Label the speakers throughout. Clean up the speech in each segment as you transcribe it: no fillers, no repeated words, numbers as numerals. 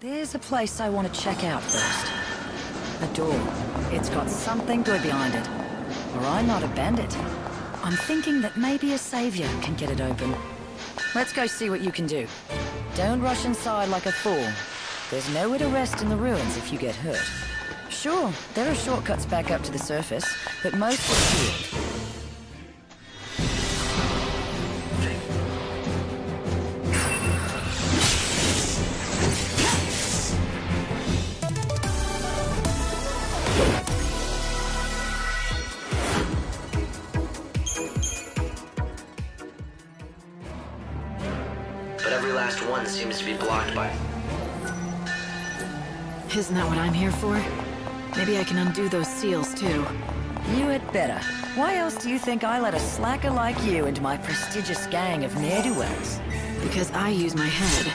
Speaker 1: There's a place I want to check out first. A door. It's got something good behind it. Or I might have banned it. I'm thinking that maybe a savior can get it open. Let's go see what you can do. Don't rush inside like a fool. There's nowhere to rest in the ruins if you get hurt. Sure, there are shortcuts back up to the surface, but most are sealed.
Speaker 2: But every last one seems to be blocked by...
Speaker 3: Isn't that what I'm here for? Maybe I can undo those seals, too.
Speaker 1: You had better. Why else do you think I let a slacker like you into my prestigious gang of ne'er-do-wells?
Speaker 3: Because I use my head.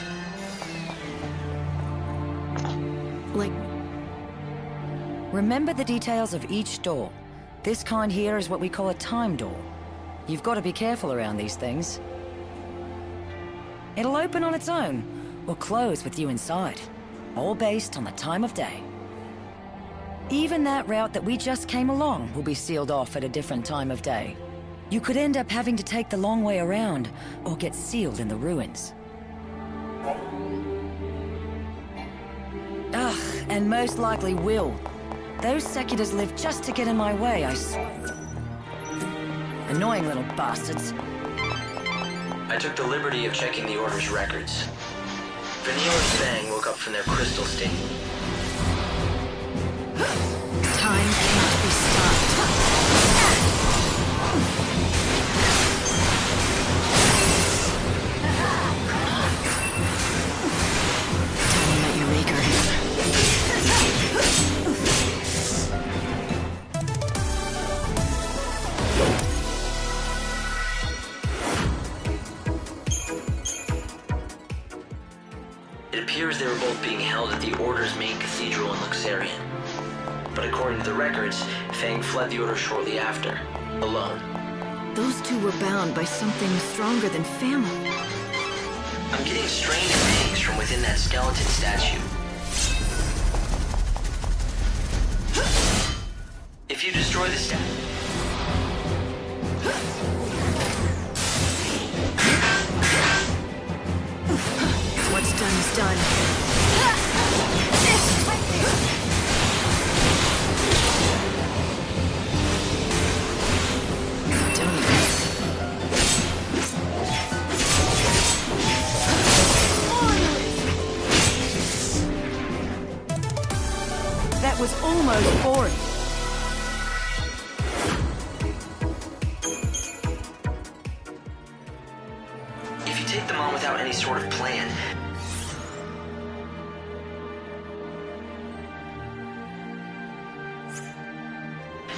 Speaker 3: Like...
Speaker 1: Remember the details of each door. This kind here is what we call a time door. You've got to be careful around these things. It'll open on its own, or close with you inside. All based on the time of day. Even that route that we just came along will be sealed off at a different time of day. You could end up having to take the long way around, or get sealed in the ruins. Ugh, and most likely will. Those seculars live just to get in my way, I swear. Annoying little bastards.
Speaker 2: I took the liberty of checking the Order's records. Vanille and Fang woke up from their crystal state.
Speaker 3: Time can't be stopped. Tell me about your maker.
Speaker 2: It appears they were both being held at the Order's main cathedral in Luxarian. But according to the records, Fang fled the Order shortly after, alone.
Speaker 3: Those two were bound by something stronger than family.
Speaker 2: I'm getting strange readings from within that skeleton statue. If you destroy the statue...
Speaker 3: What's done is done. Don't even...
Speaker 1: That was almost boring.
Speaker 2: If you take them on without any sort of plan...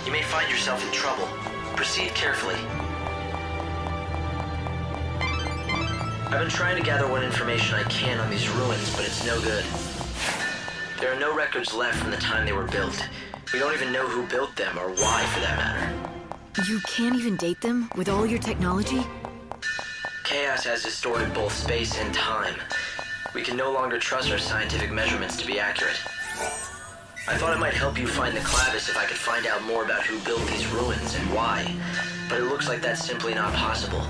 Speaker 2: you may find yourself in trouble. Proceed carefully. I've been trying to gather what information I can on these ruins, but it's no good. There are no records left from the time they were built. We don't even know who built them, or why, for that matter.
Speaker 3: You can't even date them with all your technology?
Speaker 2: Chaos has distorted both space and time. We can no longer trust our scientific measurements to be accurate. I thought it might help you find the Clavis if I could find out more about who built these ruins and why, but it looks like that's simply not possible.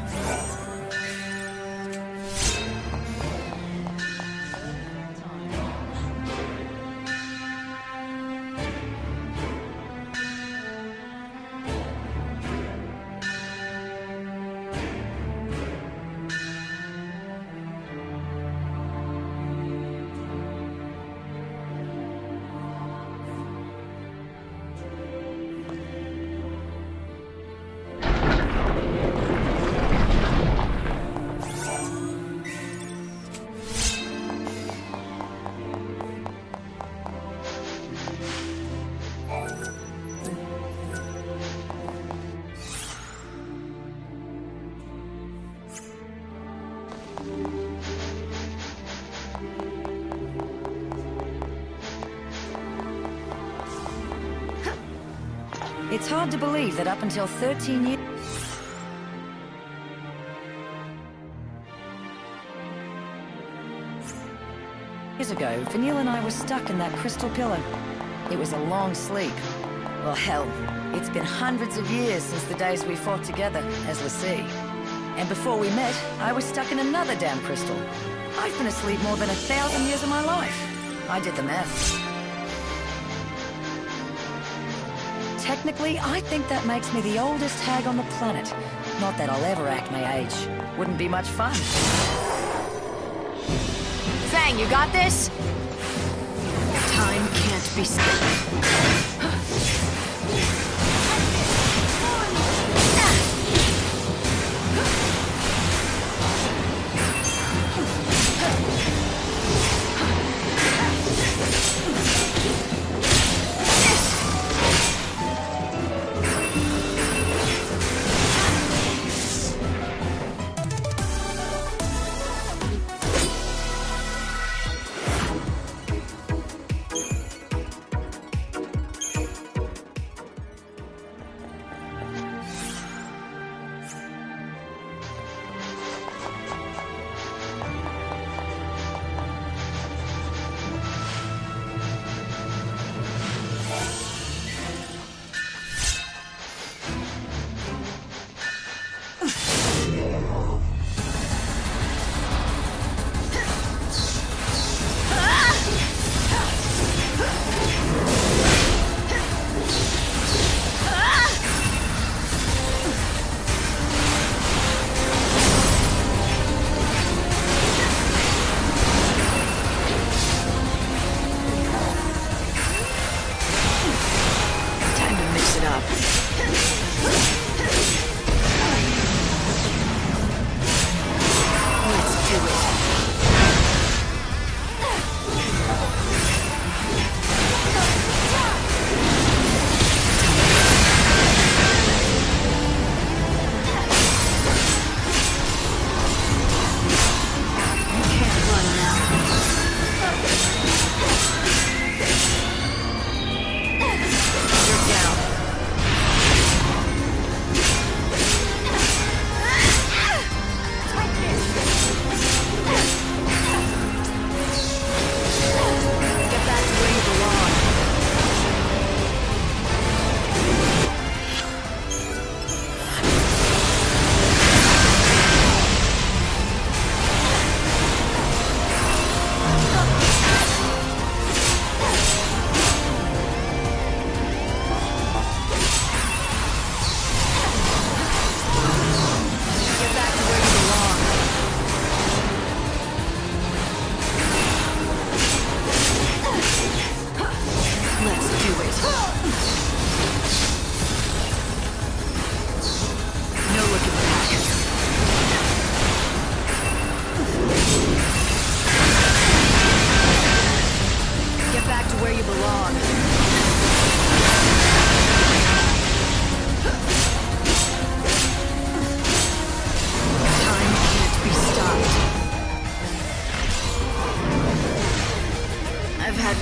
Speaker 1: It's hard to believe that up until 13 years... years ago, Vanille and I were stuck in that crystal pillar. It was a long sleep. Well, hell, it's been hundreds of years since the days we fought together as l'Cie. And before we met, I was stuck in another damn crystal. I've been asleep more than 1,000 years of my life. I did the math. Technically, I think that makes me the oldest hag on the planet. Not that I'll ever act my age. Wouldn't be much fun.
Speaker 3: Fang, you got this? Time can't be skipped.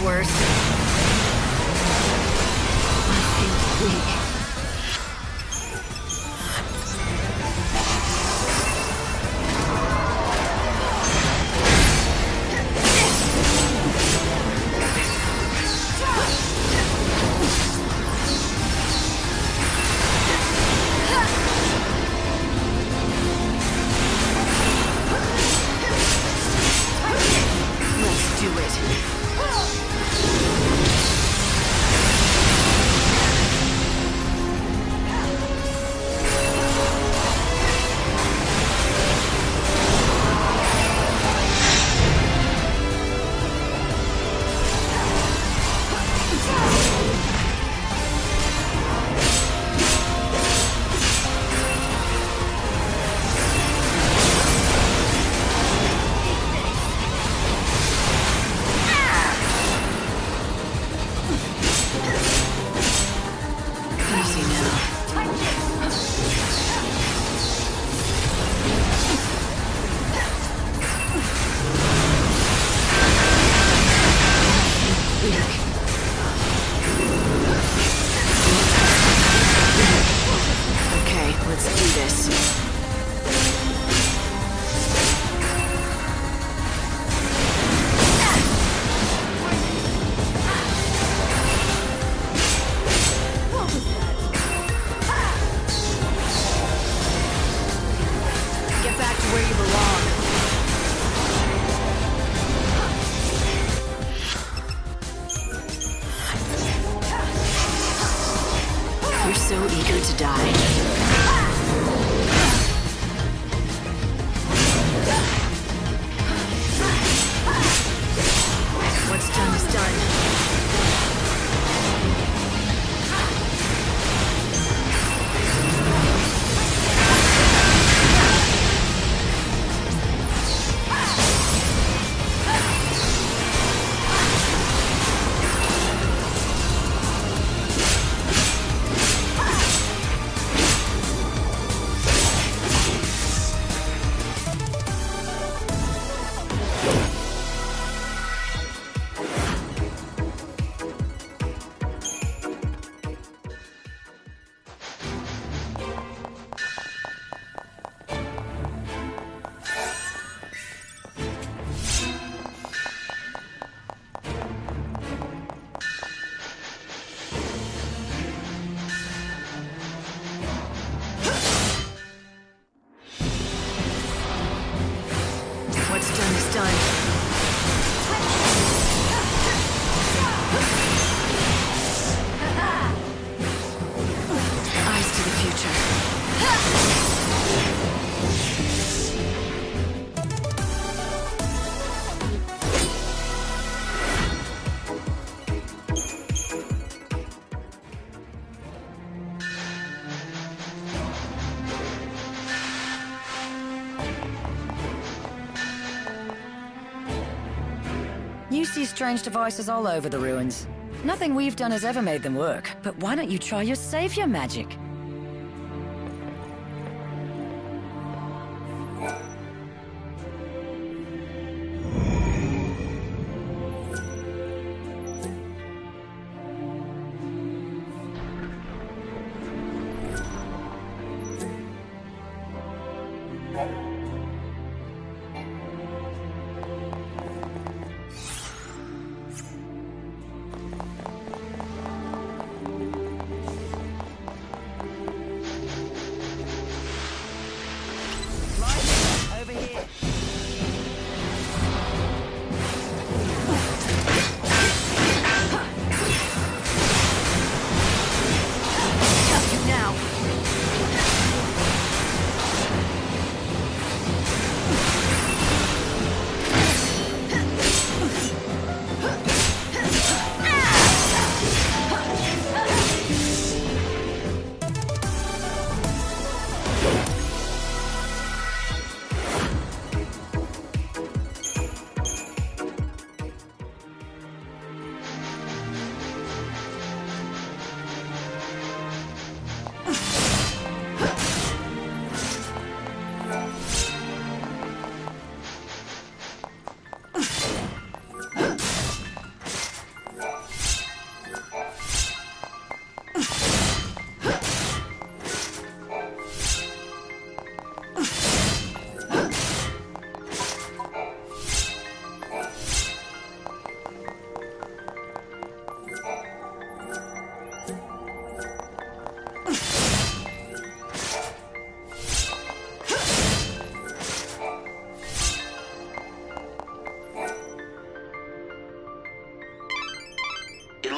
Speaker 1: worse. I feel weak.
Speaker 3: get to die. What's done is done. What's done is done. Eyes to the future.
Speaker 1: You see strange devices all over the ruins. Nothing we've done has ever made them work, but why don't you try your savior magic?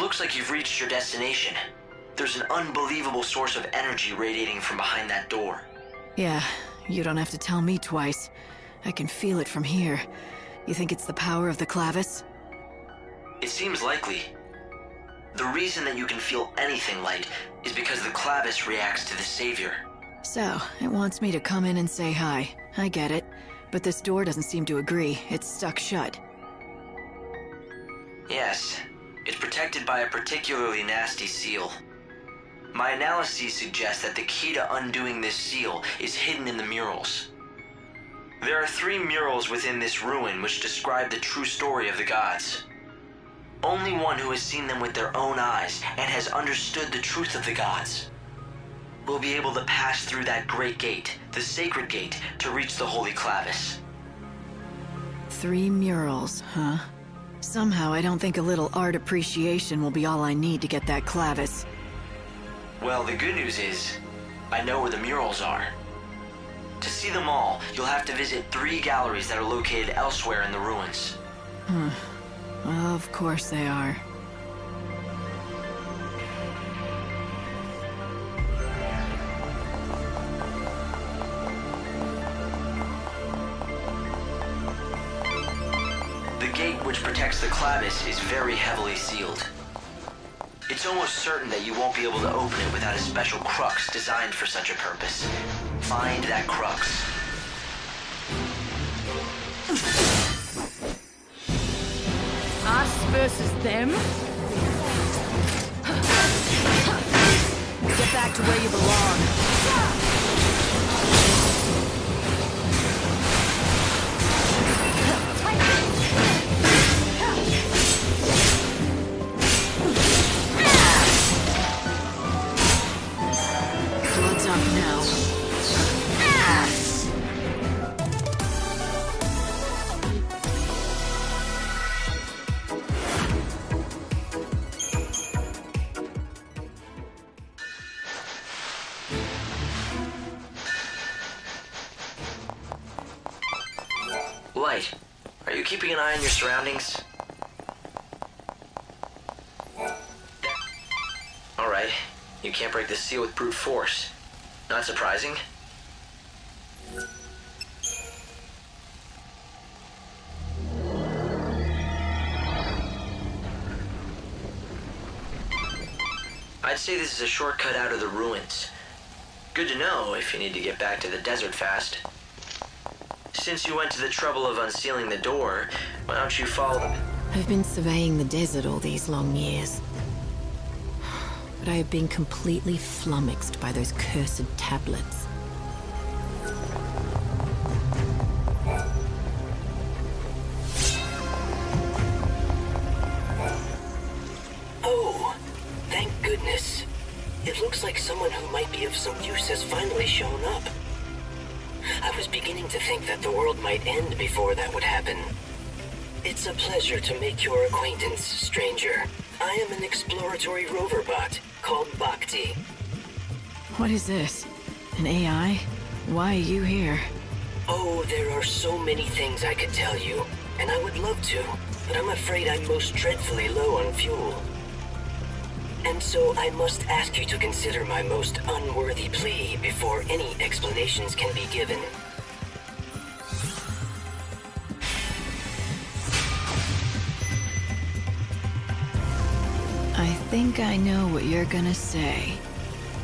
Speaker 2: Looks like you've reached your destination. There's an unbelievable source of energy radiating from behind that door.
Speaker 3: Yeah, you don't have to tell me twice. I can feel it from here. You think it's the power of the clavis?
Speaker 2: It seems likely. The reason that you can feel anything light is because the clavis reacts to the savior.
Speaker 3: So, it wants me to come in and say hi. I get it. But this door doesn't seem to agree. It's stuck shut.
Speaker 2: Yes. It's protected by a particularly nasty seal. My analyses suggest that the key to undoing this seal is hidden in the murals. There are 3 murals within this ruin which describe the true story of the gods. Only one who has seen them with their own eyes and has understood the truth of the gods will be able to pass through that great gate, the sacred gate, to reach the holy clavis.
Speaker 3: 3 murals, huh? Somehow I don't think a little art appreciation will be all I need to get that clavis.
Speaker 2: Well, the good news is, I know where the murals are. To see them all, you'll have to visit 3 galleries that are located elsewhere in the ruins.
Speaker 3: Well, of course they are.
Speaker 2: Clavis is very heavily sealed. It's almost certain that you won't be able to open it without a special crux designed for such a purpose. Find that crux.
Speaker 1: Us versus them? Get back to where you belong.
Speaker 3: Blood's up now.
Speaker 2: Light, are you keeping an eye on your surroundings? Alright, you can't break the seal with brute force. Not surprising. I'd say this is a shortcut out of the ruins. Good to know if you need to get back to the desert fast. Since you went to the trouble of unsealing the door, why don't you follow them?
Speaker 3: I've been surveying the desert all these long years. But I have been completely flummoxed by those cursed tablets.
Speaker 4: Oh, thank goodness. It looks like someone who might be of some use has finally shown up. I was beginning to think that the world might end before that would happen. It's a pleasure to make your acquaintance, stranger. I am an exploratory rover bot called Bhakti.
Speaker 3: What is this? An AI? Why are you here?
Speaker 4: Oh, there are so many things I could tell you, and I would love to, but I'm afraid I'm most dreadfully low on fuel. And so I must ask you to consider my most unworthy plea before any explanations can be given.
Speaker 3: I think I know what you're gonna say.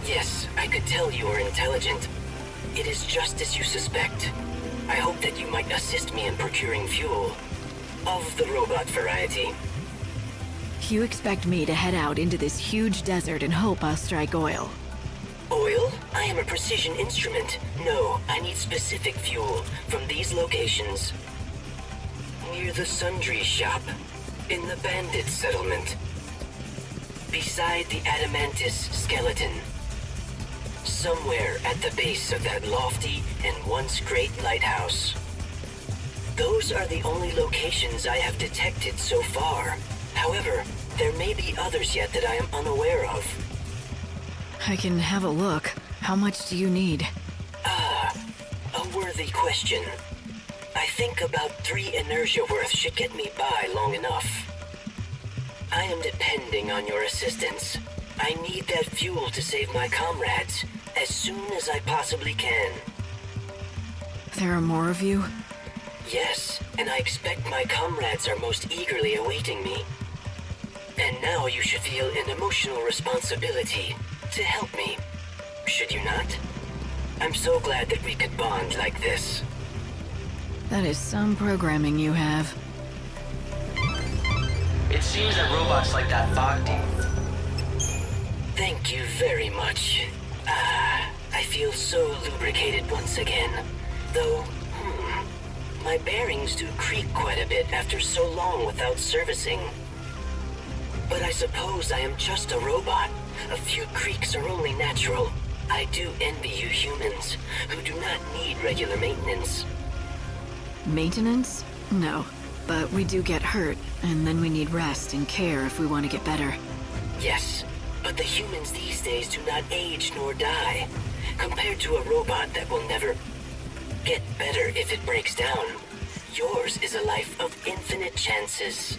Speaker 4: Yes, I could tell you are intelligent. It is just as you suspect. I hope that you might assist me in procuring fuel. Of the robot variety.
Speaker 3: You expect me to head out into this huge desert and hope I'll strike oil?
Speaker 4: Oil? I am a precision instrument. No, I need specific fuel from these locations. Near the sundry shop. In the bandit settlement. Beside the Adamantis skeleton. Somewhere at the base of that lofty and once great lighthouse. Those are the only locations I have detected so far. However, there may be others yet that I am unaware of.
Speaker 3: I can have a look. How much do you need?
Speaker 4: Ah, a worthy question. I think about 3 inertia worth should get me by long enough. I am depending on your assistance. I need that fuel to save my comrades as soon as I possibly can.
Speaker 3: There are more of you?
Speaker 4: Yes, and I expect my comrades are most eagerly awaiting me. And now you should feel an emotional responsibility to help me, should you not? I'm so glad that we could bond like this.
Speaker 3: That is some programming you have.
Speaker 2: It seems that robots like that Bhakti.
Speaker 4: Thank you very much. I feel so lubricated once again. Though, my bearings do creak quite a bit after so long without servicing. But I suppose I am just a robot. A few creaks are only natural. I do envy you humans, who do not need regular maintenance.
Speaker 3: Maintenance? No. But we do get hurt, and then we need rest and care if we want to get better.
Speaker 4: Yes, but the humans these days do not age nor die. Compared to a robot that will never get better if it breaks down. Yours is a life of infinite chances.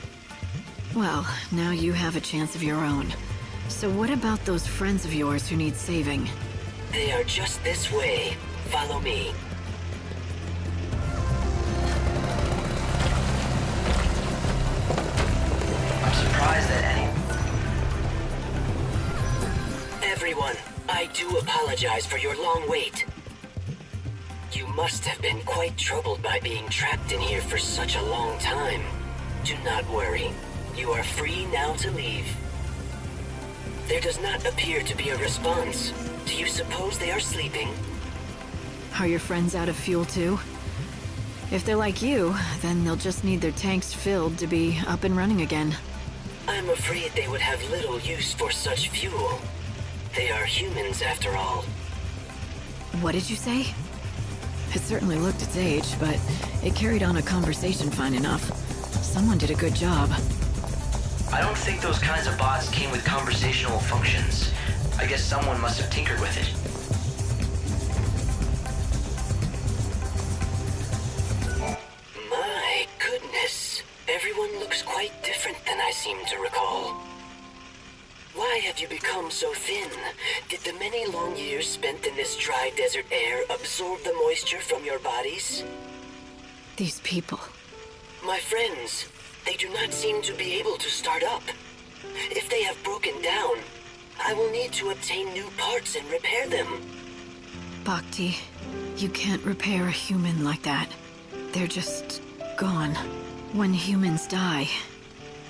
Speaker 3: Well, now you have a chance of your own. So what about those friends of yours who need saving?
Speaker 4: They are just this way. Follow me.
Speaker 2: surprised that any...
Speaker 4: Everyone, I do apologize for your long wait. You must have been quite troubled by being trapped in here for such a long time. Do not worry. You are free now to leave. There does not appear to be a response. Do you suppose they are sleeping?
Speaker 3: Are your friends out of fuel too? If they're like you, then they'll just need their tanks filled to be up and running again.
Speaker 4: I'm afraid they would have little use for such fuel. They are humans after all.
Speaker 3: What did you say? It certainly looked its age, but it carried on a conversation fine enough. Someone did a good job.
Speaker 2: I don't think those kinds of bots came with conversational functions. I guess someone must have tinkered with it.
Speaker 4: My goodness. Everyone looks quite different than I seem to recall. Why have you become so thin? Did the many long years spent in this dry desert air absorb the moisture from your bodies?
Speaker 3: These people.
Speaker 4: My friends, they do not seem to be able to start up. If they have broken down, I will need to obtain new parts and repair them.
Speaker 3: Bhakti, you can't repair a human like that. They're just gone. When humans die,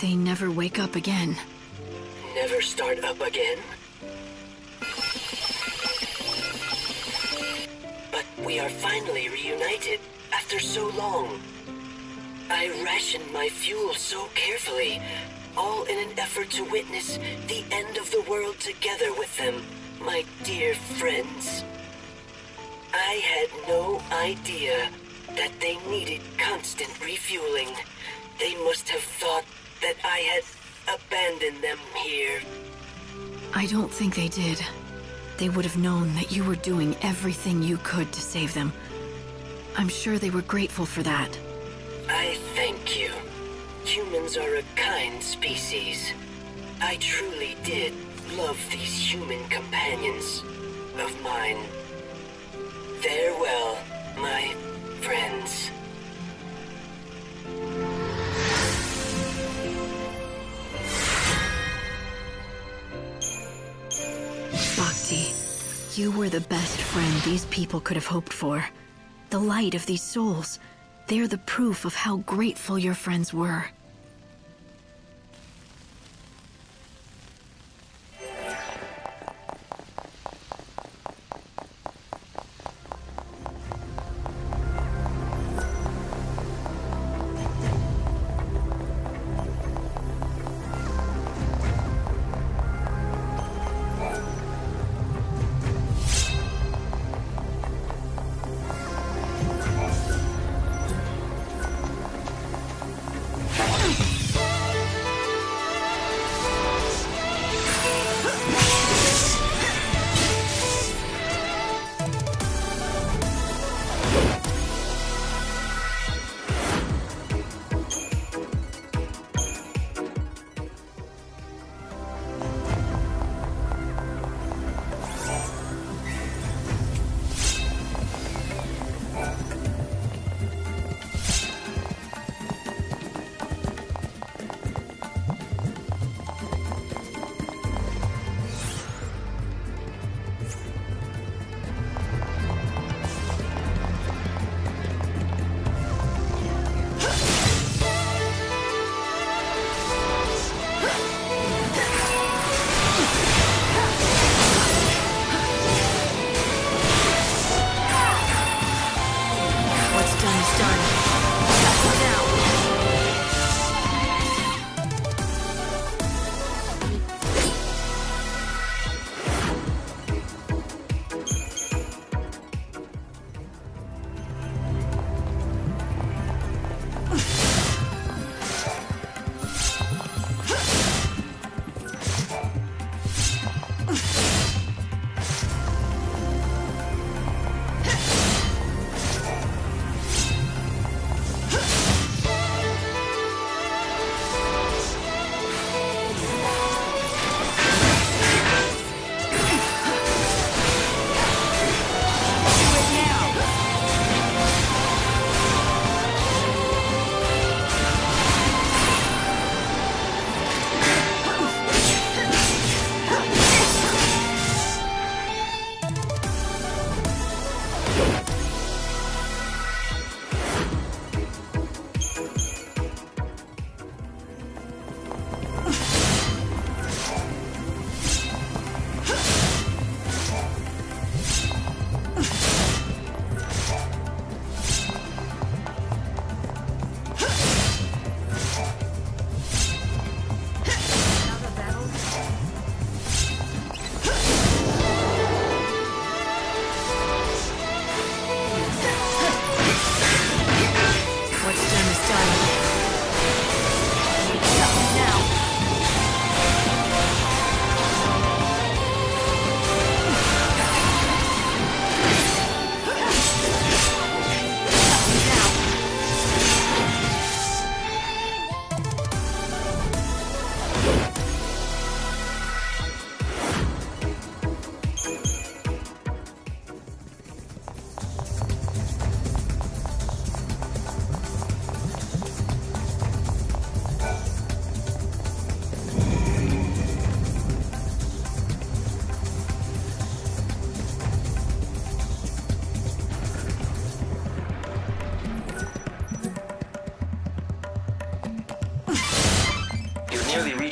Speaker 3: they never wake up again.
Speaker 4: Never start up again? But we are finally reunited after so long. I rationed my fuel so carefully, all in an effort to witness the end of the world together with them, my dear friends. I had no idea that they needed constant refueling. They must have thought that I had abandoned them here.
Speaker 3: I don't think they did. They would have known that you were doing everything you could to save them. I'm sure they were grateful for that.
Speaker 4: I thank you. Humans are a kind species. I truly did love these human companions of mine. Farewell, my friends.
Speaker 3: Bhakti, you were the best friend these people could have hoped for. The light of these souls. They're the proof of how grateful your friends were.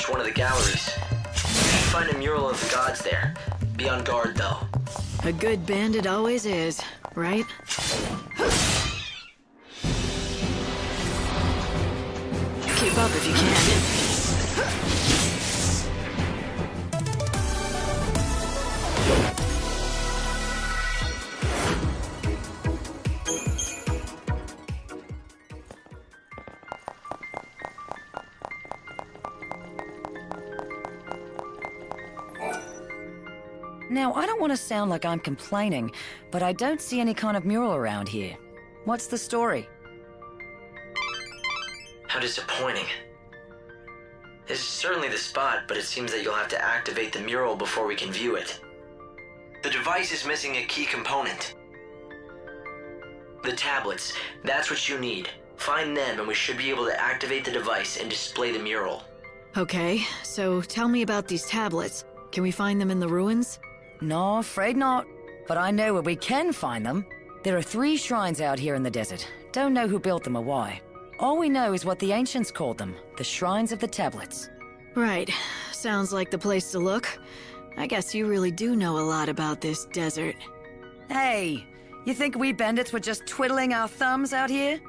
Speaker 2: reach one of the galleries. You should find a mural of the gods there. Be on guard, though.
Speaker 3: A good bandit always is, right? Keep up if you can.
Speaker 1: Now, I don't want to sound like I'm complaining, but I don't see any kind of mural around here. What's the story?
Speaker 2: How disappointing. This is certainly the spot, but it seems that you'll have to activate the mural before we can view it. The device is missing a key component. The tablets, that's what you need. Find them and we should be able to activate the device and display the mural.
Speaker 3: Okay, so tell me about these tablets. Can we find them in the ruins?
Speaker 1: No, afraid not. But I know where we can find them. There are 3 shrines out here in the desert. Don't know who built them or why. All we know is what the ancients called them, the Shrines of the Tablets.
Speaker 3: Right. Sounds like the place to look. I guess you really do know a lot about this desert.
Speaker 1: Hey, you think we bandits were just twiddling our thumbs out here?